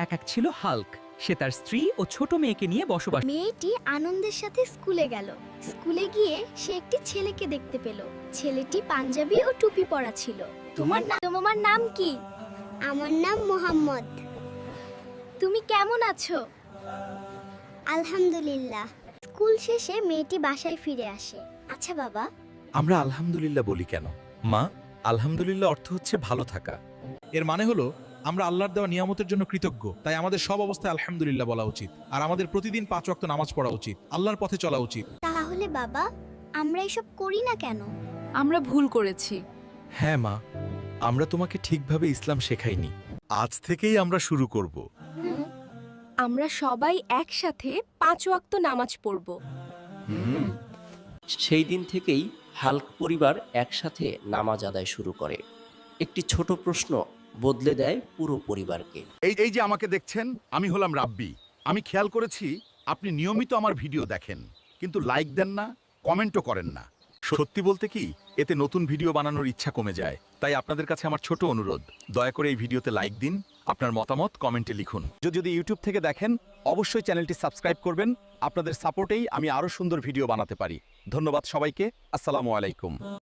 এক ছিল হাল্ক। সে তার স্ত্রী ও ছোট মেয়েকে নিয়ে বসবাস। মেয়েটি আনন্দের সাথে স্কুলে গেল। স্কুলে গিয়ে সে একটি ছেলেকে দেখতে পেল। ছেলেটি পাঞ্জাবি ও টুপি পরা ছিল। তোমার নাম কি? আমার নাম মোহাম্মদ। তুমি কেমন আছো? আলহামদুলিল্লাহ। স্কুল শেষে মেয়েটি বাসায় ফিরে আসে। আচ্ছা বাবা, আমরা আলহামদুলিল্লাহ বলি কেন? মা, আলহামদুলিল্লাহ অর্থ হচ্ছে ভালো থাকা। এর মানে হলো আমরা আল্লাহর দেওয়া নিয়ামতের জন্য কৃতজ্ঞ, তাই আমাদের সব অবস্থায় আলহামদুলিল্লাহ বলা উচিত। আর আমাদের প্রতিদিন 5 ওয়াক্ত নামাজ পড়া উচিত, আল্লাহর পথে চলা উচিত। তাহলে বাবা, আমরা এসব করি না কেন? আমরা ভুল করেছি। হ্যাঁ মা, আমরা তোমাকে ঠিকভাবে ইসলাম শেখাইনি। আজ থেকেই আমরা শুরু করব। আমরা সবাই একসাথে 5 ওয়াক্ত নামাজ পড়ব। সেই দিন থেকেই হাল্ক পরিবার একসাথে নামাজ আদায় শুরু করে। একটি ছোট প্রশ্ন বদলে দেয় পুরো পরিবারকে। এই যে আমাকে দেখছেন, আমি হলাম রাব্বি। আমি খেয়াল করেছি আপনি নিয়মিত আমার ভিডিও দেখেন, কিন্তু লাইক দেন না, কমেন্টও করেন না। সত্যি বলতে কি, এতে নতুন ভিডিও বানানোর ইচ্ছা কমে যায়। তাই আপনাদের কাছে আমার ছোট অনুরোধ, দয়া করে এই ভিডিওতে লাইক দিন, আপনার মতামত কমেন্টে লিখুন। যদি ইউটিউব থেকে দেখেন, অবশ্যই চ্যানেলটি সাবস্ক্রাইব করবেন। আপনাদের সাপোর্টেই আমি আরও সুন্দর ভিডিও বানাতে পারি। ধন্যবাদ সবাইকে। আসসালামু আলাইকুম।